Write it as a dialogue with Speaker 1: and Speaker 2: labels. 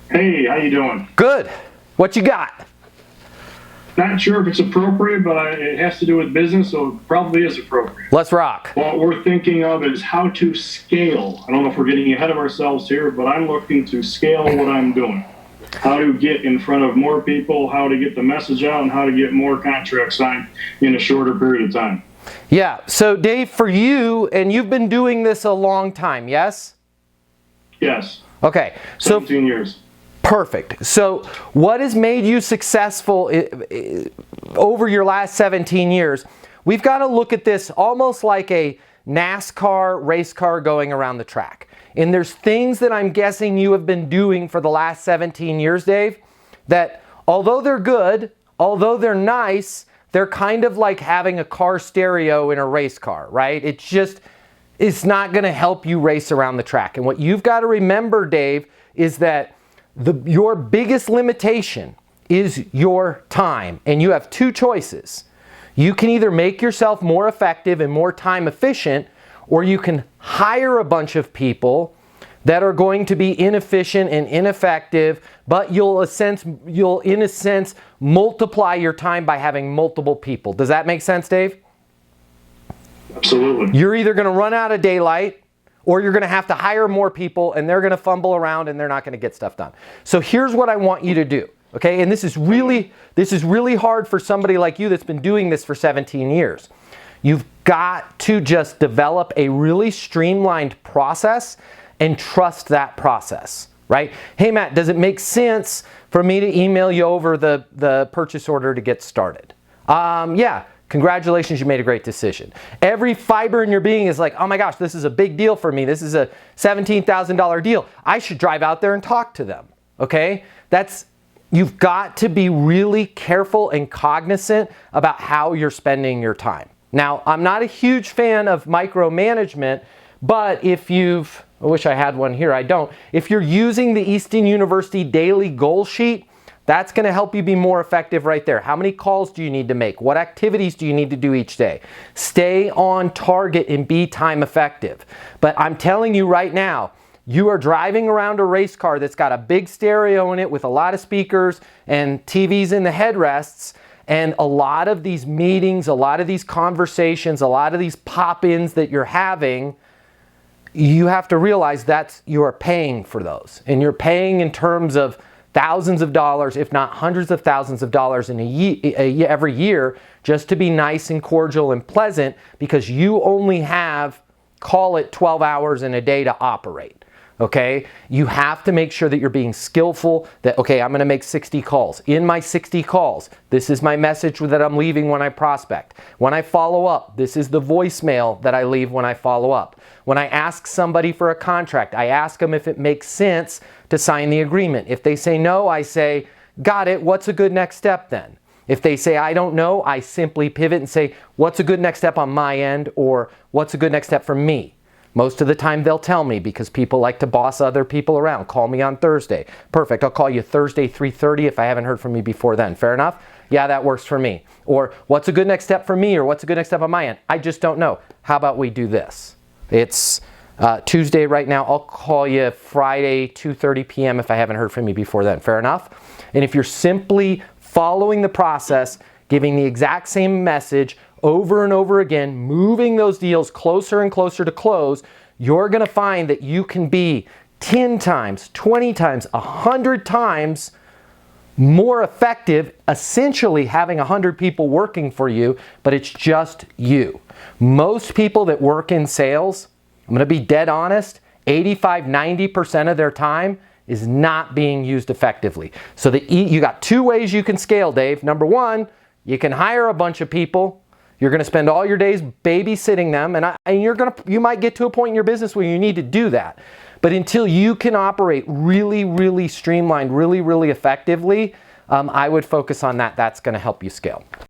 Speaker 1: Hey, how you doing?
Speaker 2: Good. What you got?
Speaker 1: Not sure if it's appropriate, but it has to do with business, so it probably is appropriate.
Speaker 2: Let's rock.
Speaker 1: What we're thinking of is how to scale. I don't know if we're getting ahead of ourselves here, but I'm looking to scale what I'm doing. How to get in front of more people, how to get the message out, and how to get more contracts signed in a shorter period of time.
Speaker 2: Yeah. So Dave, for you, and you've been doing this a long time, yes?
Speaker 1: Yes.
Speaker 2: Okay.
Speaker 1: 17 years.
Speaker 2: Perfect. So what has made you successful over your last 17 years? We've got to look at this almost like a NASCAR race car going around the track. And there's things that I'm guessing you have been doing for the last 17 years, Dave, that although they're good, although they're nice, they're kind of like having a car stereo in a race car, right? It's not going to help you race around the track. And what you've got to remember, Dave, is that your biggest limitation is your time. And you have two choices. You can either make yourself more effective and more time efficient, or you can hire a bunch of people that are going to be inefficient and ineffective, but you'll in a sense multiply your time by having multiple people. Does that make sense, Dave?
Speaker 1: Absolutely.
Speaker 2: You're either going to run out of daylight, or you're going to have to hire more people and they're going to fumble around and they're not going to get stuff done. So here's what I want you to do. Okay, and this is really hard for somebody like you that's been doing this for 17 years. You've got to just develop a really streamlined process and trust that process, right? Hey Matt, does it make sense for me to email you over the purchase order to get started? Yeah, congratulations, you made a great decision. Every fiber in your being is like, oh my gosh, this is a big deal for me. This is a $17,000 deal. I should drive out there and talk to them, okay? You've got to be really careful and cognizant about how you're spending your time. Now, I'm not a huge fan of micromanagement, but I wish I had one here, I don't. If you're using the Easton University daily goal sheet, that's going to help you be more effective right there. How many calls do you need to make? What activities do you need to do each day? Stay on target and be time effective. But I'm telling you right now, you are driving around a race car that's got a big stereo in it with a lot of speakers and TVs in the headrests, and a lot of these meetings, a lot of these conversations, a lot of these pop-ins that you're having, you have to realize that you are paying for those. And you're paying in terms of thousands of dollars, if not hundreds of thousands of dollars every year, just to be nice and cordial and pleasant, because you only have, call it 12 hours in a day to operate. Okay, you have to make sure that you're being skillful, that, okay, I'm going to make 60 calls. In my 60 calls, this is my message that I'm leaving when I prospect. When I follow up, this is the voicemail that I leave when I follow up. When I ask somebody for a contract, I ask them if it makes sense to sign the agreement. If they say no, I say, got it, what's a good next step then? If they say, I don't know, I simply pivot and say, what's a good next step on my end, or what's a good next step for me? Most of the time they'll tell me, because people like to boss other people around. Call me on Thursday. Perfect, I'll call you Thursday 3:30 if I haven't heard from you before then. Fair enough? Yeah, that works for me. Or what's a good next step for me, or what's a good next step on my end? I just don't know. How about we do this? It's Tuesday right now. I'll call you Friday 2:30 p.m. if I haven't heard from you before then. Fair enough? And if you're simply following the process, giving the exact same message over and over again, moving those deals closer and closer to close, you're going to find that you can be 10 times, 20 times, 100 times more effective, essentially having 100 people working for you, but it's just you. Most people that work in sales, I'm going to be dead honest, 85-90% of their time is not being used effectively. So you got two ways you can scale, Dave. Number one, you can hire a bunch of people. You're going to spend all your days babysitting them, and you might get to a point in your business where you need to do that. But until you can operate really, really streamlined, really, really effectively, I would focus on that. That's going to help you scale.